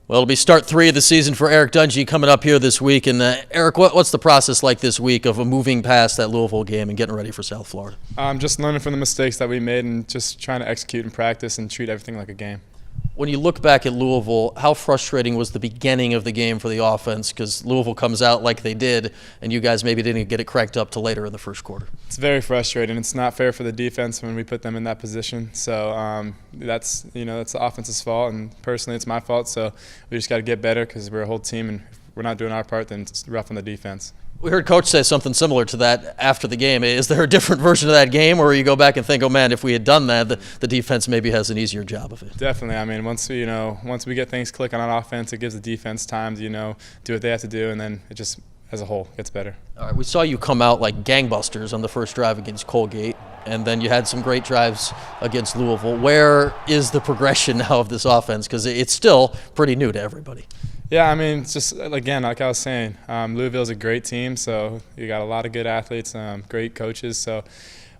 Well, it'll be start 3 of the season for Eric Dungey coming up here this week. And Eric, what's the process like this week of moving past that Louisville game and getting ready for South Florida? Just learning from the mistakes that we made and just trying to execute and practice and treat everything like a game. When you look back at Louisville, how frustrating was the beginning of the game for the offense? Because Louisville comes out like they did, and you guys maybe didn't get it cranked up till later in the first quarter. It's very frustrating. It's not fair for the defense when we put them in that position. So that's the offense's fault, and personally, it's my fault. So we just got to get better because we're a whole team, and if we're not doing our part, then it's rough on the defense. We heard Coach say something similar to that after the game. Is there a different version of that game, or you go back and think, oh man, if we had done that, the defense maybe has an easier job of it? Definitely. I mean, once we get things clicking on offense, it gives the defense time to do what they have to do, and then it just as a whole gets better. All right, we saw you come out like gangbusters on the first drive against Colgate, and then you had some great drives against Louisville. Where is the progression now of this offense? Because it's still pretty new to everybody. Yeah, I mean, it's just, again, like I was saying, Louisville's a great team, so you got a lot of good athletes, great coaches, so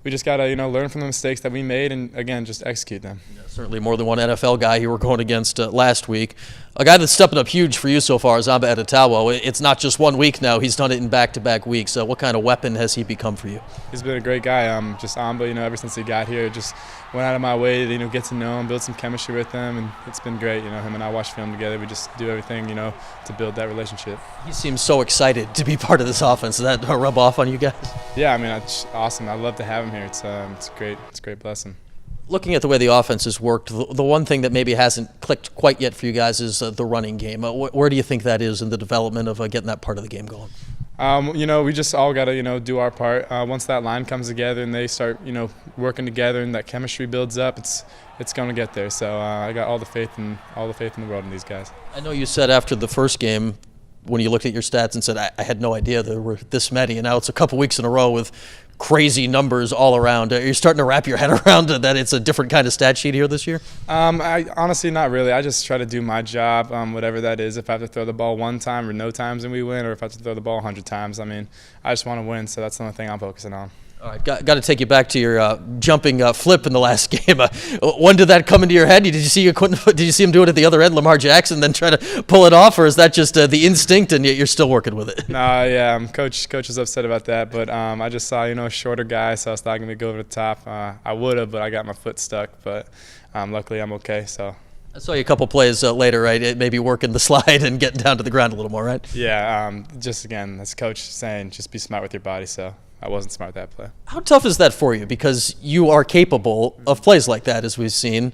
we just got to, learn from the mistakes that we made and, again, just execute them. Yeah, certainly more than one NFL guy you were going against last week. A guy that's stepping up huge for you so far is Amba Edetawa. It's not just 1 week now. He's done it in back-to-back weeks. So what kind of weapon has he become for you? He's been a great guy. Just Amba, ever since he got here, just went out of my way to, get to know him, build some chemistry with him, and it's been great. Him and I watch film together. We just do everything, to build that relationship. He seems so excited to be part of this offense. Does that rub off on you guys? Yeah, I mean, it's awesome. I love to have him here. It's great. It's a great blessing. Looking at the way the offense has worked, the one thing that maybe hasn't clicked quite yet for you guys is the running game. Where do you think that is in the development of getting that part of the game going? We just all got to, do our part. Once that line comes together and they start, working together and that chemistry builds up, it's going to get there. So I got all the faith in the world in these guys. I know you said after the first game, when you looked at your stats and said, I had no idea there were this many, and now it's a couple weeks in a row with crazy numbers all around. Are you starting to wrap your head around that it's a different kind of stat sheet here this year? I honestly, not really. I just try to do my job, whatever that is. If I have to throw the ball one time or no times and we win, or if I have to throw the ball 100 times, I mean, I just want to win, so that's the only thing I'm focusing on. All right, got to take you back to your jumping flip in the last game. When did that come into your head? Did you see him do it at the other end, Lamar Jackson, then try to pull it off, or is that just the instinct and yet you're still working with it? Yeah, Coach is upset about that, but I just saw a shorter guy, so I was not going to go over the top. I would have, but I got my foot stuck. But luckily, I'm okay. So. I saw you a couple plays later, right? Maybe working the slide and getting down to the ground a little more, right? Yeah, just again, as Coach saying, just be smart with your body. So. I wasn't smart at that play. How tough is that for you? Because you are capable of plays like that, as we've seen.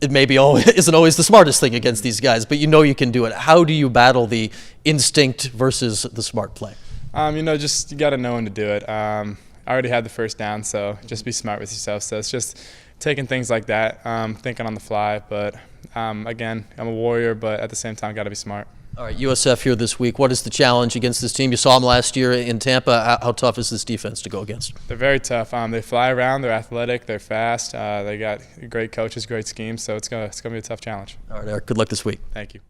It maybe isn't always the smartest thing against these guys, but you can do it. How do you battle the instinct versus the smart play? Just you got to know when to do it. I already had the first down, so just be smart with yourself. So it's just taking things like that, thinking on the fly. But again, I'm a warrior, but at the same time, got to be smart. All right, USF here this week. What is the challenge against this team? You saw them last year in Tampa. How tough is this defense to go against? They're very tough. They fly around. They're athletic. They're fast. They got great coaches, great schemes. So it's gonna be a tough challenge. All right, Eric. Good luck this week. Thank you.